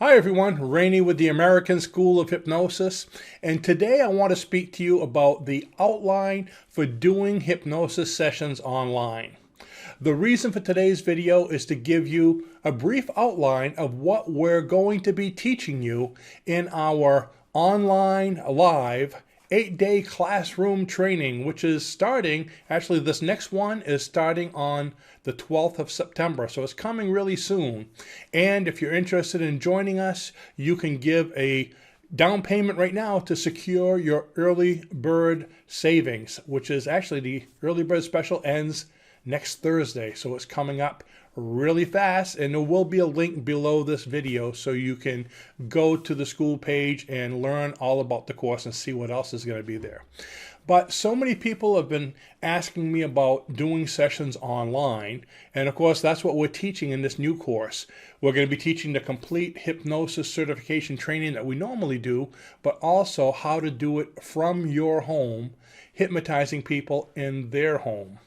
Hi everyone, Rene with the American School of Hypnosis, and today I want to speak to you about the outline for doing hypnosis sessions online. The reason for today's video is to give you a brief outline of what we're going to be teaching you in our online live 8-day classroom training, which is starting, actually this next one is starting on the 12th of September, so it's coming really soon. And if you're interested in joining us, you can give a down payment right now to secure your early bird savings, which is actually the early bird special ends next Thursday, so it's coming up really fast, and there will be a link below this video so you can go to the school page and learn all about the course and see what else is going to be there. But so many people have been asking me about doing sessions online, and of course that's what we're teaching in this new course. We're going to be teaching the complete hypnosis certification training that we normally do, but also how to do it from your home, hypnotizing people in their home.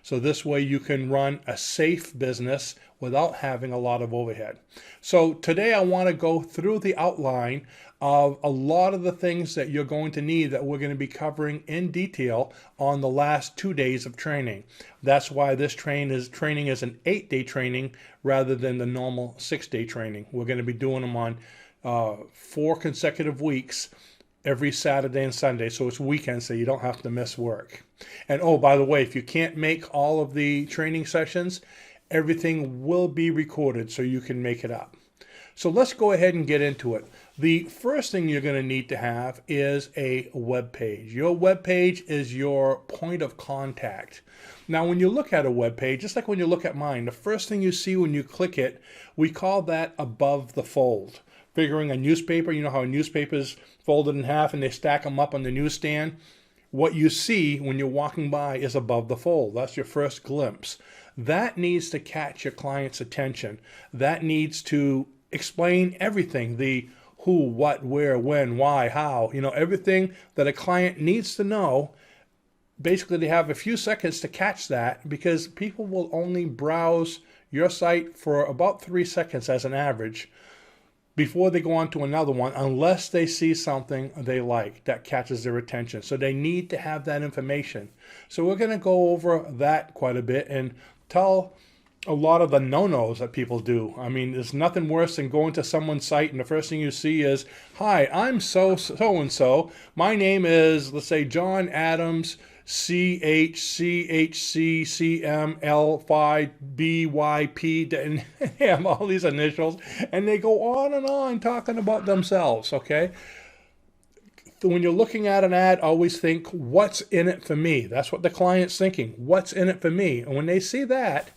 So this way you can run a safe business without having a lot of overhead. So today I want to go through the outline of a lot of the things that you're going to need that we're going to be covering in detail on the last 2 days of training. That's why this training is an 8-day training rather than the normal 6-day training. We're going to be doing them on 4 consecutive weeks, every Saturday and Sunday, so it's weekends, so you don't have to miss work. And oh, by the way, if you can't make all of the training sessions, everything will be recorded so you can make it up. So let's go ahead and get into it. The first thing you're going to need to have is a web page. Your web page is your point of contact. Now, when you look at a web page, just like when you look at mine, the first thing you see when you click it, we call that above the fold. Figuring a newspaper, you know how a newspaper is folded in half and they stack them up on the newsstand? What you see when you're walking by is above the fold. That's your first glimpse. That needs to catch your client's attention. That needs to explain everything, the who, what, where, when, why, how, everything that a client needs to know. Basically, they have a few seconds to catch that because people will only browse your site for about 3 seconds as an average before they go on to another one, unless they see something they like that catches their attention. So they need to have that information. So we're going to go over that quite a bit and tell a lot of the no-nos that people do. I mean, there's nothing worse than going to someone's site and the first thing you see is, "Hi, I'm so-and-so. My name is, let's say, John Adams, CHCHCCML5BYP," and they have all these initials, and they go on and on talking about themselves, okay? When you're looking at an ad, always think, what's in it for me? That's what the client's thinking. What's in it for me? And when they see that,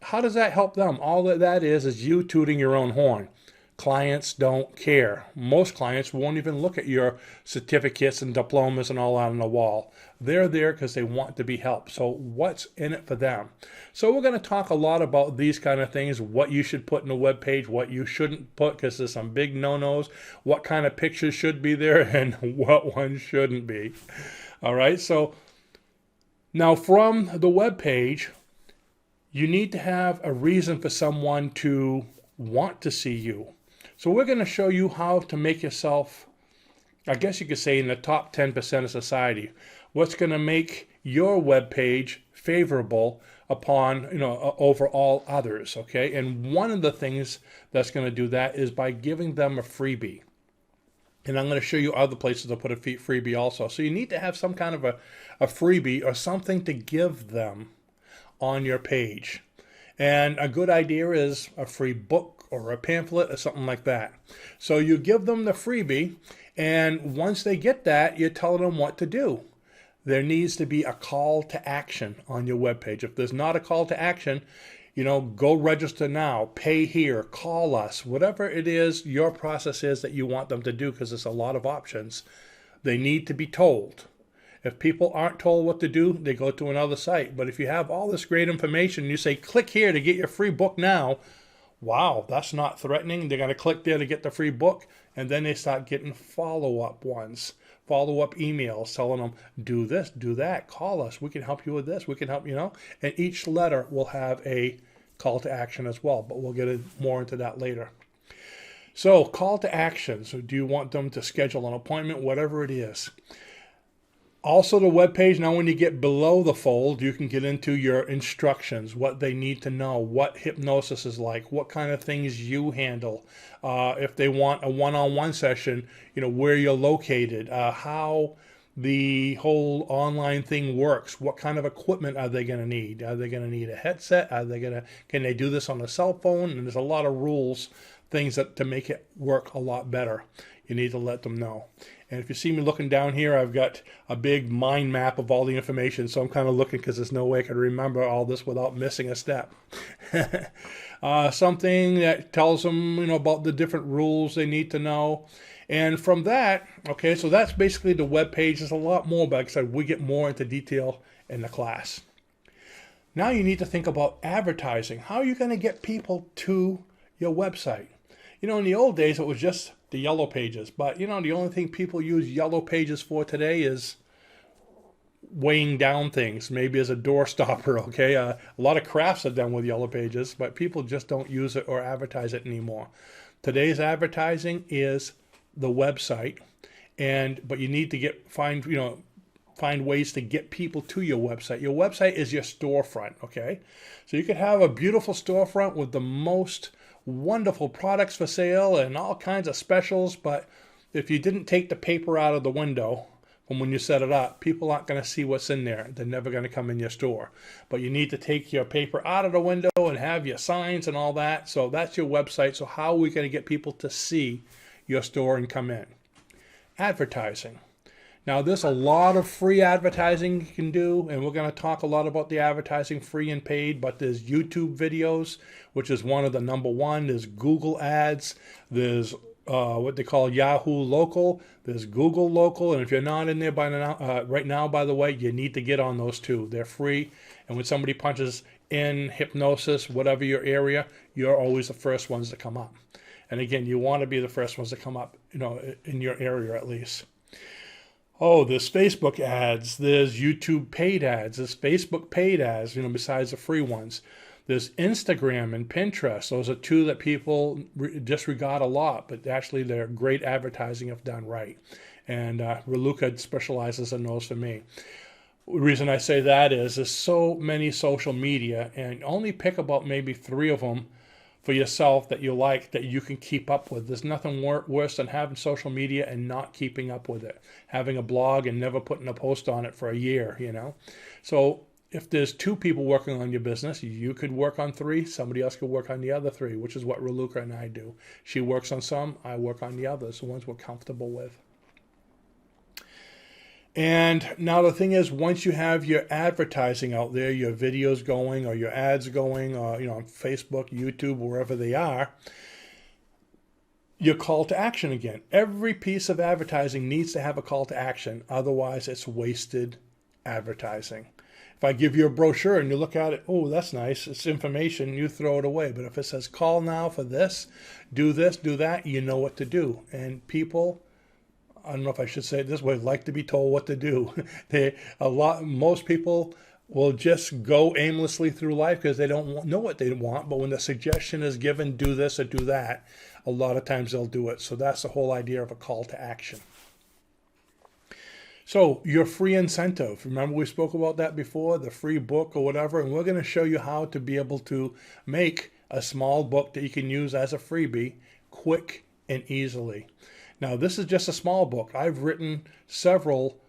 how does that help them? All that is you tooting your own horn. Clients don't care. Most clients won't even look at your certificates and diplomas and all out on the wall. They're there because they want to be helped. So what's in it for them? So we're going to talk a lot about these kind of things, what you should put in a web page, what you shouldn't put because there's some big no-nos, what kind of pictures should be there and what ones shouldn't be. All right, so now from the web page, you need to have a reason for someone to want to see you. So we're going to show you how to make yourself, I guess you could say, in the top 10% of society. What's going to make your web page favorable upon, over all others, okay? And one of the things that's going to do that is by giving them a freebie. And I'm going to show you other places to put a freebie also. So you need to have some kind of a freebie or something to give them on your page. And a good idea is a free book or a pamphlet or something like that. So you give them the freebie, and once they get that, you tell them what to do. There needs to be a call to action on your webpage. If there's not a call to action, go register now, pay here, call us, whatever it is your process is that you want them to do, because there's a lot of options. They need to be told. If people aren't told what to do, they go to another site. But if you have all this great information, you say, click here to get your free book now. Wow, that's not threatening. They're going to click there to get the free book. And then they start getting follow-up ones, follow-up emails telling them, do this, do that, call us. We can help you with this. We can help, And each letter will have a call to action as well. But we'll get more into that later. So call to action. So do you want them to schedule an appointment, whatever it is? Also the web page, now when you get below the fold, you can get into your instructions, what they need to know, what hypnosis is like, what kind of things you handle. If they want a one-on-one session, where you're located, how the whole online thing works, what kind of equipment are they going to need? Are they going to need a headset? Can they do this on a cell phone? And there's a lot of rules, things that to make it work a lot better. You need to let them know. And if you see me looking down here, I've got a big mind map of all the information. So I'm kind of looking because there's no way I could remember all this without missing a step. Something that tells them, about the different rules they need to know. And from that, okay, so that's basically the web page. There's a lot more, but like I said, we get more into detail in the class. Now you need to think about advertising. How are you going to get people to your website? In the old days, it was just the yellow pages. But, the only thing people use yellow pages for today is weighing down things, maybe as a door stopper, okay? A lot of crafts are done with yellow pages, but people just don't use it or advertise it anymore. Today's advertising is the website, but you need to find ways to get people to your website. Your website is your storefront, okay? So you could have a beautiful storefront with the most wonderful products for sale and all kinds of specials, but if you didn't take the paper out of the window from when you set it up, people aren't going to see what's in there. They're never going to come in your store. But you need to take your paper out of the window and have your signs and all that. So that's your website. So how are we going to get people to see your store and come in? Advertising. Now, there's a lot of free advertising you can do, and we're going to talk a lot about the advertising, free and paid, but there's YouTube videos, which is one of the number one. There's Google ads. There's what they call Yahoo Local. There's Google Local, and if you're not in there by now, right now, by the way, you need to get on those two. They're free, and when somebody punches in hypnosis, whatever your area, you're always the first ones to come up. And again, you want to be the first ones to come up, in your area at least. Oh, there's Facebook ads, there's YouTube paid ads, there's Facebook paid ads, besides the free ones. There's Instagram and Pinterest. Those are two that people disregard a lot, but actually they're great advertising if done right. And Raluca specializes in those for me. The reason I say that is there's so many social media, and only pick about maybe 3 of them for yourself that you like, that you can keep up with. There's nothing worse than having social media and not keeping up with it. Having a blog and never putting a post on it for a year, So if there's 2 people working on your business, you could work on 3, somebody else could work on the other 3, which is what Raluca and I do. She works on some, I work on the others, the ones we're comfortable with. And now the thing is, once you have your advertising out there, your videos going or your ads going, or on Facebook, YouTube, wherever they are, your call to action again. Every piece of advertising needs to have a call to action. Otherwise, it's wasted advertising. If I give you a brochure and you look at it, oh, that's nice, it's information, you throw it away. But if it says call now for this, do that, you know what to do. And people, I don't know if I should say it this way, like to be told what to do. Most people will just go aimlessly through life because they don't know what they want. But when the suggestion is given, do this or do that, a lot of times they'll do it. So that's the whole idea of a call to action. So your free incentive, remember we spoke about that before, the free book or whatever, and we're going to show you how to be able to make a small book that you can use as a freebie quick and easily. Now, this is just a small book. I've written several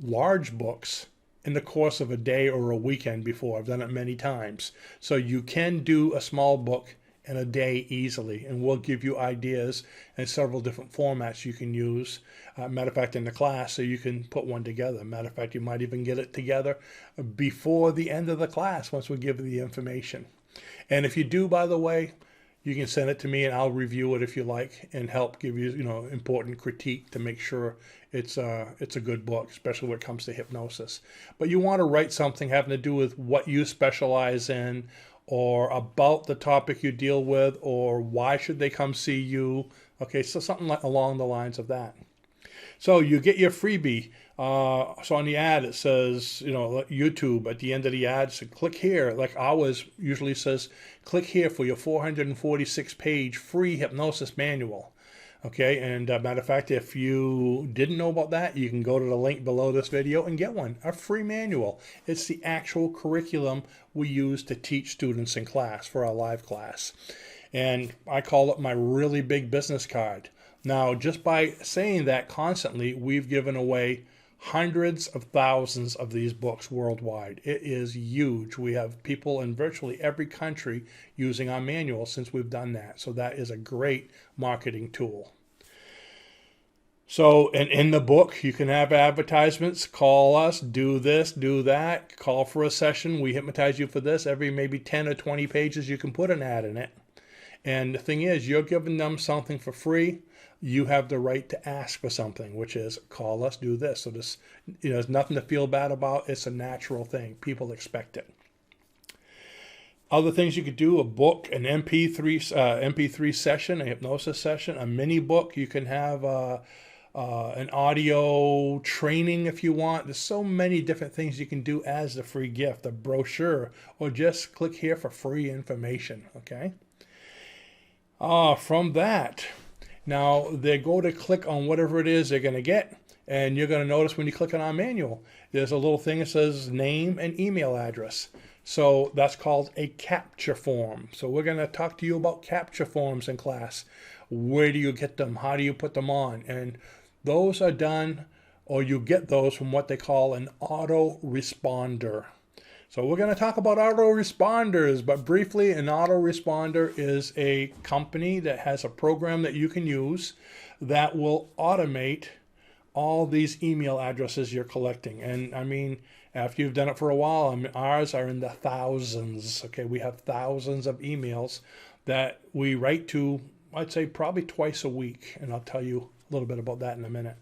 large books in the course of a day or a weekend before. I've done it many times. So you can do a small book in a day easily, and we'll give you ideas and several different formats you can use. Matter of fact, in the class, so you can put one together. Matter of fact, you might even get it together before the end of the class once we give you the information. And if you do, by the way, you can send it to me and I'll review it if you like and help give you, important critique to make sure it's a good book, especially when it comes to hypnosis. But you want to write something having to do with what you specialize in, or about the topic you deal with, or why should they come see you. Okay, so something along the lines of that. So you get your freebie. So on the ad it says, YouTube at the end of the ad. So click here. Like ours usually says, click here for your 446-page free hypnosis manual. Okay, and matter of fact, if you didn't know about that, you can go to the link below this video and get one, a free manual. It's the actual curriculum we use to teach students in class for our live class. And I call it my really big business card. Now, just by saying that constantly, we've given away hundreds of thousands of these books worldwide. It is huge. We have people in virtually every country using our manual since we've done that. So that is a great marketing tool. So, and in the book, you can have advertisements, call us, do this, do that, call for a session. We hypnotize you for this. Every maybe 10 or 20 pages, you can put an ad in it. And the thing is, you're giving them something for free. You have the right to ask for something, which is call us, do this. So this, there's nothing to feel bad about. It's a natural thing. People expect it. Other things you could do: a book, an MP3 session, a hypnosis session, a mini book. You can have an audio training if you want. There's so many different things you can do as a free gift, a brochure, or just click here for free information. Okay. From that. Now, they go to click on whatever it is they're going to get, and you're going to notice when you click on our manual, there's a little thing that says name and email address. So that's called a capture form. So we're going to talk to you about capture forms in class. Where do you get them? How do you put them on? And those are done, or you get those from what they call an autoresponder. So we're going to talk about autoresponders, but briefly, an autoresponder is a company that has a program that you can use that will automate all these email addresses you're collecting. And I mean, after you've done it for a while, ours are in the thousands. Okay, we have thousands of emails that we write to, I'd say probably twice a week, and I'll tell you a little bit about that in a minute.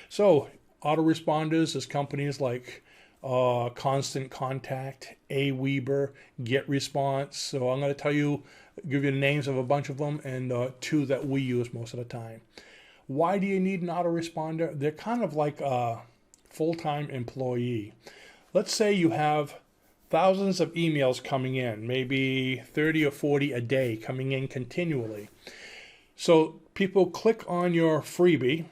So autoresponders is companies like Constant Contact, Aweber, Get Response. So I'm going to give you the names of a bunch of them, and two that we use most of the time. Why do you need an autoresponder? They're kind of like a full-time employee. Let's say you have thousands of emails coming in, maybe 30 or 40 a day coming in continually. So people click on your freebie.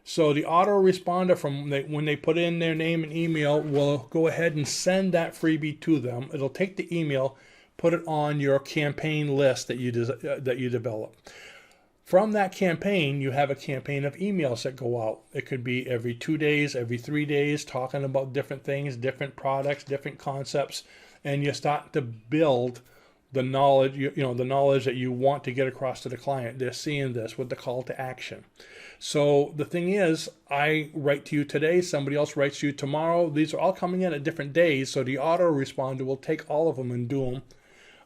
So the autoresponder, when they put in their name and email, will go ahead and send that freebie to them. It'll take the email, put it on your campaign list that you develop. From that campaign, you have a campaign of emails that go out. It could be every 2 days, every 3 days, talking about different things, different products, different concepts, and you start to build the knowledge, the knowledge that you want to get across to the client. They're seeing this with the call to action. So the thing is, I write to you today, somebody else writes to you tomorrow. These are all coming in at different days, so the autoresponder will take all of them and do them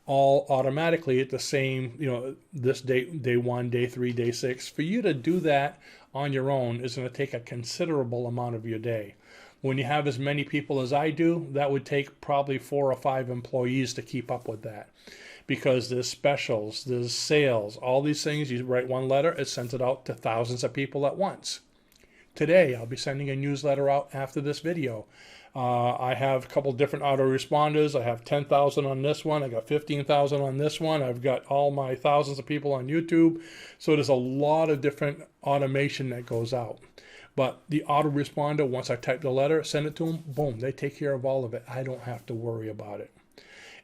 all automatically at the same, this date, day 1, day 3, day 6. For you to do that on your own is going to take a considerable amount of your day. When you have as many people as I do, that would take probably 4 or 5 employees to keep up with that. Because there's specials, there's sales, all these things. You write one letter, it sends it out to thousands of people at once. Today, I'll be sending a newsletter out after this video. I have a couple different autoresponders. I have 10,000 on this one. I got 15,000 on this one. I've got all my thousands of people on YouTube. So there's a lot of different automation that goes out. But the autoresponder, once I type the letter, send it to them, boom, they take care of all of it. I don't have to worry about it.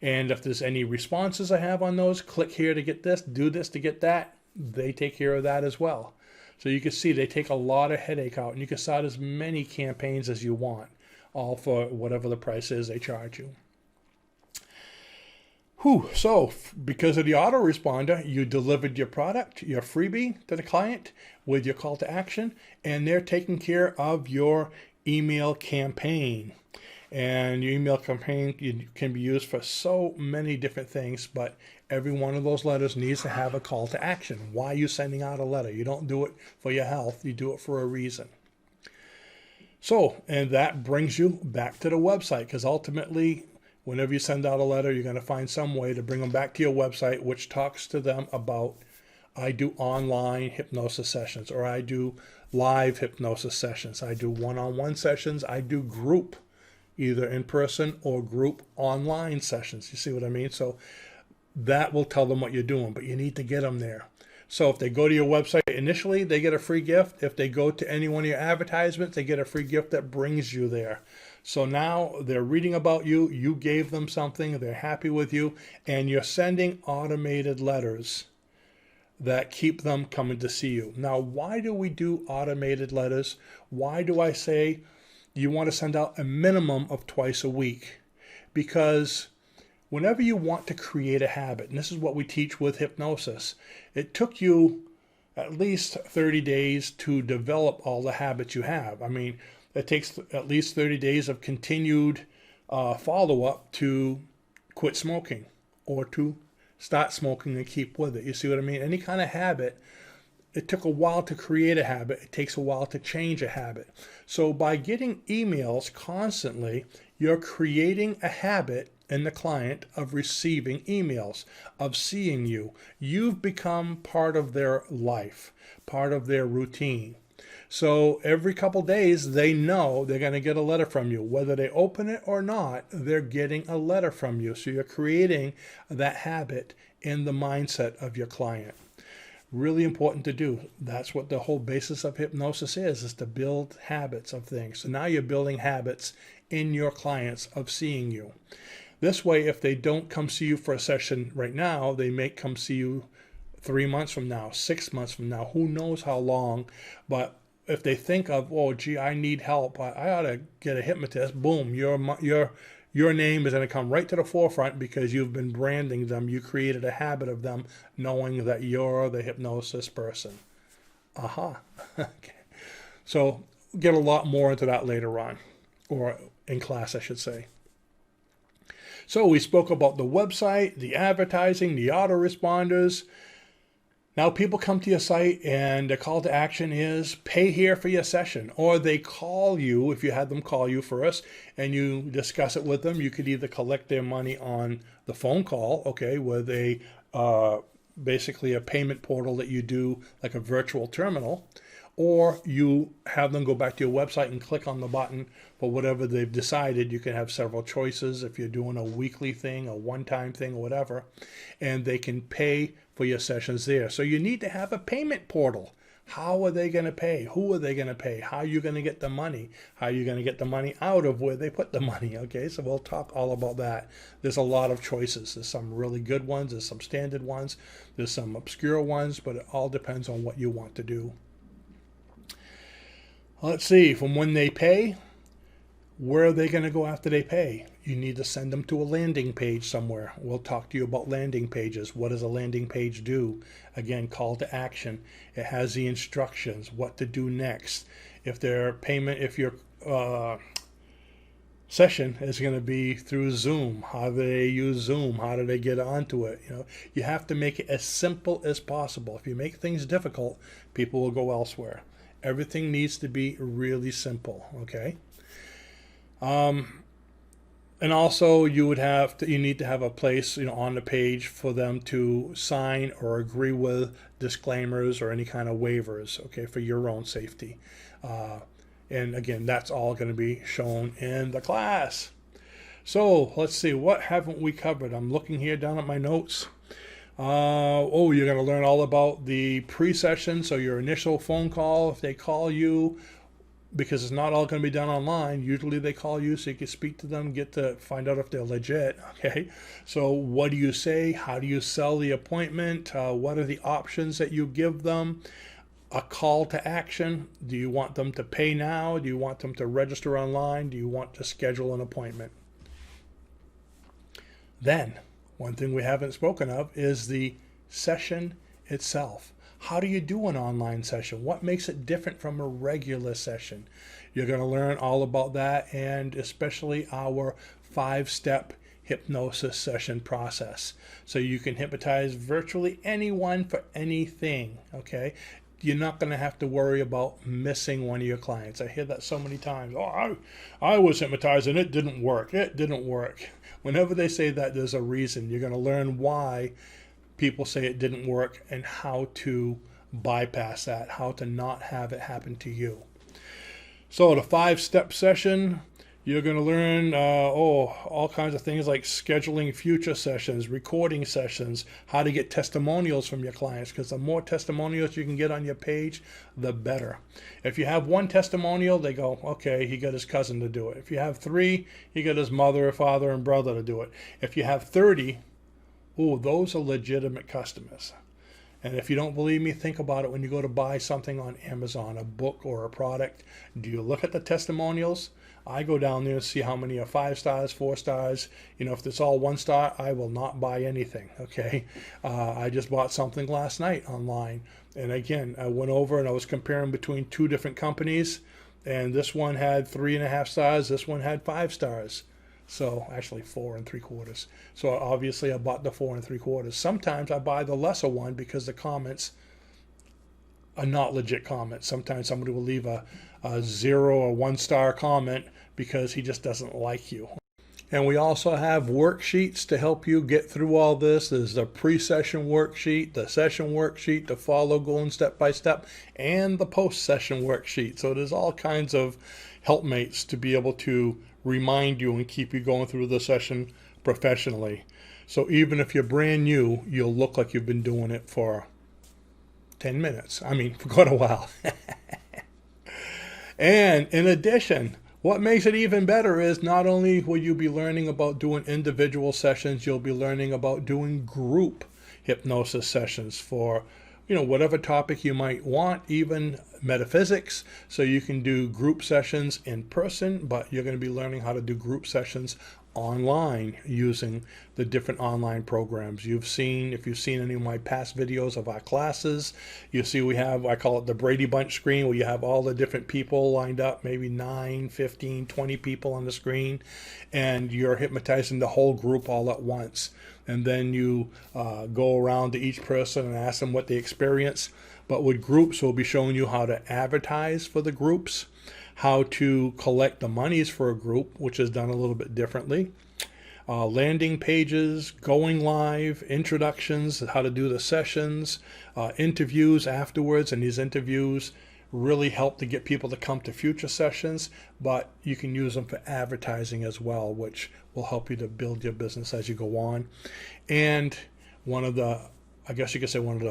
And if there's any responses I have on those, click here to get this, do this to get that. They take care of that as well. So you can see they take a lot of headache out, and you can start as many campaigns as you want, all for whatever the price is they charge you. So because of the autoresponder, you delivered your product, your freebie to the client with your call to action, and they're taking care of your email campaign. And your email campaign can be used for so many different things, but every one of those letters needs to have a call to action. Why are you sending out a letter? You don't do it for your health, you do it for a reason. So, and that brings you back to the website, because ultimately, whenever you send out a letter, you're going to find some way to bring them back to your website, which talks to them about I do online hypnosis sessions, or I do live hypnosis sessions. I do one-on-one sessions. I do group, either in person or group online sessions. You see what I mean? So that will tell them what you're doing, but you need to get them there. So if they go to your website initially, they get a free gift. If they go to any one of your advertisements, they get a free gift that brings you there. So now they're reading about you, you gave them something, they're happy with you, and you're sending automated letters that keep them coming to see you. Now, why do we do automated letters? Why do I say you want to send out a minimum of twice a week? Because whenever you want to create a habit, and this is what we teach with hypnosis, it took you at least 30 days to develop all the habits you have. I mean, it takes at least 30 days of continued follow-up to quit smoking or to start smoking and keep with it. You see what I mean? Any kind of habit, it took a while to create a habit. It takes a while to change a habit. So by getting emails constantly, you're creating a habit in the client of receiving emails, of seeing you. You've become part of their life, part of their routine. So every couple days, they know they're going to get a letter from you. Whether they open it or not, they're getting a letter from you. So you're creating that habit in the mindset of your client. Really important to do. That's what the whole basis of hypnosis is to build habits of things. So now you're building habits in your clients of seeing you. This way, if they don't come see you for a session right now, they may come see you 3 months from now, 6 months from now, who knows how long. But if they think of, oh, gee, I need help, I ought to get a hypnotist, boom, your name is going to come right to the forefront because you've been branding them. You created a habit of them knowing that you're the hypnosis person. Aha. Okay. So get a lot more into that later on, or in class, I should say. So we spoke about the website, the advertising, the autoresponders. Now people come to your site and the call to action is pay here for your session, or they call you if you had them call you first and you discuss it with them. You could either collect their money on the phone call, okay, with a basically a payment portal that you do like a virtual terminal, or you have them go back to your website and click on the button for whatever they've decided. You can have several choices if you're doing a weekly thing, a one-time thing, or whatever, and they can pay for your sessions there. So you need to have a payment portal. How are they going to pay? Who are they going to pay? How are you going to get the money? How are you going to get the money out of where they put the money? Okay, so we'll talk all about that. There's a lot of choices. There's some really good ones. There's some standard ones. There's some obscure ones, but it all depends on what you want to do. Let's see, from when they pay, where are they going to go after they pay? You need to send them to a landing page somewhere. We'll talk to you about landing pages. What does a landing page do? Again, call to action. It has the instructions, what to do next. If their payment, if your session is going to be through Zoom, how do they use Zoom? How do they get onto it? You have to make it as simple as possible. If you make things difficult, people will go elsewhere. Everything needs to be really simple, okay? And also you need to have a place, on the page for them to sign or agree with disclaimers or any kind of waivers, okay, for your own safety. And again, that's all going to be shown in the class. So let's see, what haven't we covered? I'm looking here down at my notes. You're going to learn all about the pre-session, so your initial phone call, if they call you, because it's not all going to be done online. Usually they call you so you can speak to them, get to find out if they're legit, okay? So what do you say? How do you sell the appointment? What are the options that you give them? A call to action. Do you want them to pay now? Do you want them to register online? Do you want to schedule an appointment? Then, one thing we haven't spoken of is the session itself. How do you do an online session? What makes it different from a regular session? You're going to learn all about that, and especially our 5-step hypnosis session process. So you can hypnotize virtually anyone for anything, okay? You're not going to have to worry about missing one of your clients. I hear that so many times. Oh, I was hypnotized and it didn't work. It didn't work. Whenever they say that, there's a reason. You're going to learn why people say it didn't work and how to bypass that, how to not have it happen to you. So the 5-step session, you're going to learn all kinds of things like scheduling future sessions, recording sessions, how to get testimonials from your clients, because the more testimonials you can get on your page, the better. If you have 1 testimonial, they go, okay, he got his cousin to do it. If you have 3, he got his mother, father, and brother to do it. If you have 30, those are legitimate customers. And if you don't believe me, think about it when you go to buy something on Amazon, a book or a product. Do you look at the testimonials? I go down there and see how many are 5 stars, 4 stars. If it's all 1 star, I will not buy anything, okay? I just bought something last night online. And again, I went over and I was comparing between 2 different companies. And this one had 3.5 stars. This one had 5 stars. So actually 4 3/4. So obviously I bought the 4 3/4. Sometimes I buy the lesser one because the comments are not legit comments. Sometimes somebody will leave a 0 or 1 star comment because he just doesn't like you. And we also have worksheets to help you get through all this. There's the pre-session worksheet, the session worksheet to follow going step by step, and the post-session worksheet. So there's all kinds of helpmates to be able to remind you and keep you going through the session professionally. So even if you're brand new, you'll look like you've been doing it for 10 minutes. I mean, for quite a while. And in addition, what makes it even better is not only will you be learning about doing individual sessions, you'll be learning about doing group hypnosis sessions for whatever topic you might want, even metaphysics. So you can do group sessions in person, but you're going to be learning how to do group sessions online using the different online programs. If you've seen any of my past videos of our classes, you see we have, I call it the Brady Bunch screen, where you have all the different people lined up, maybe 9, 15, 20 people on the screen, and you're hypnotizing the whole group all at once. And then you go around to each person and ask them what they experience. But with groups, we'll be showing you how to advertise for the groups, how to collect the monies for a group, which is done a little bit differently, landing pages, going live, introductions, how to do the sessions, interviews afterwards, and these interviews really help to get people to come to future sessions, but you can use them for advertising as well, which will help you to build your business as you go on. And one of the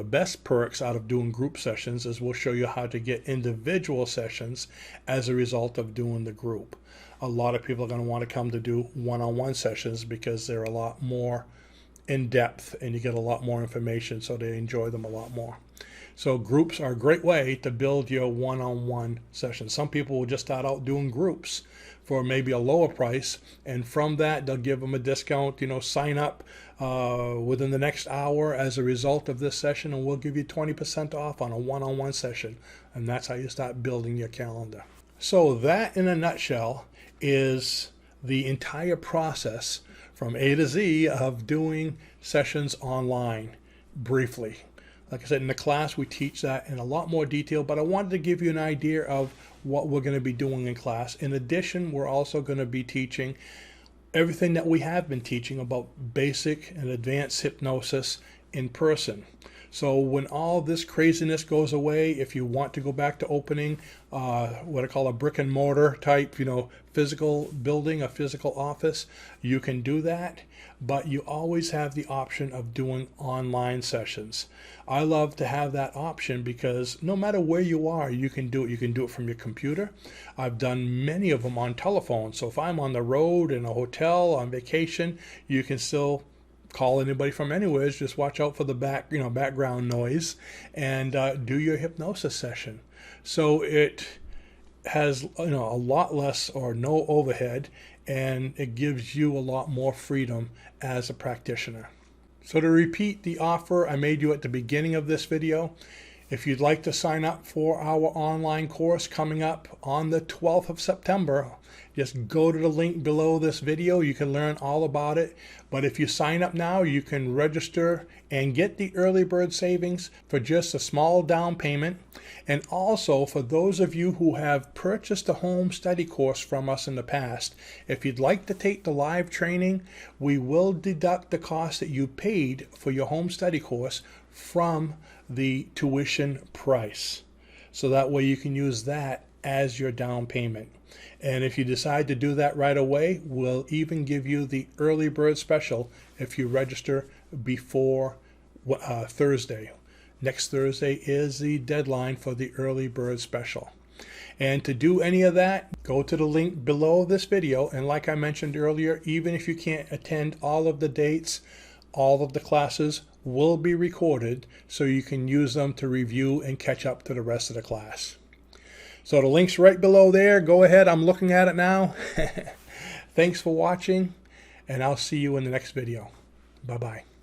best perks out of doing group sessions is we'll show you how to get individual sessions as a result of doing the group. A lot of people are going to want to come to do one-on-one sessions because they're a lot more in depth and you get a lot more information, so they enjoy them a lot more. So groups are a great way to build your one-on-one sessions. Some people will just start out doing groups for maybe a lower price, and from that they'll give them a discount, sign up within the next hour as a result of this session, and we'll give you 20% off on a one-on-one session. And that's how you start building your calendar. So that in a nutshell is the entire process from A to Z of doing sessions online briefly. Like I said, in the class, we teach that in a lot more detail, but I wanted to give you an idea of what we're going to be doing in class. In addition, we're also going to be teaching everything that we have been teaching about basic and advanced hypnosis in person. So when all this craziness goes away, if you want to go back to opening what I call a brick and mortar type, physical building, a physical office, you can do that. But you always have the option of doing online sessions. I love to have that option because no matter where you are, you can do it. You can do it from your computer. I've done many of them on telephone. So if I'm on the road, in a hotel, on vacation, you can still call anybody from anywhere. Just watch out for the background noise and do your hypnosis session. So it has a lot less or no overhead, and it gives you a lot more freedom as a practitioner. So to repeat the offer I made you at the beginning of this video, if you'd like to sign up for our online course coming up on the 12th of September, just go to the link below this video. You can learn all about it. But if you sign up now, you can register and get the early bird savings for just a small down payment. And also, for those of you who have purchased a home study course from us in the past, if you'd like to take the live training, we will deduct the cost that you paid for your home study course from the tuition price. So that way you can use that as your down payment. And if you decide to do that right away, we'll even give you the early bird special if you register before Thursday. Next Thursday is the deadline for the early bird special. And to do any of that, go to the link below this video. And like I mentioned earlier, even if you can't attend all of the dates, all of the classes will be recorded so you can use them to review and catch up to the rest of the class. So the link's right below there. Go ahead, I'm looking at it now. Thanks for watching, and I'll see you in the next video. Bye-bye.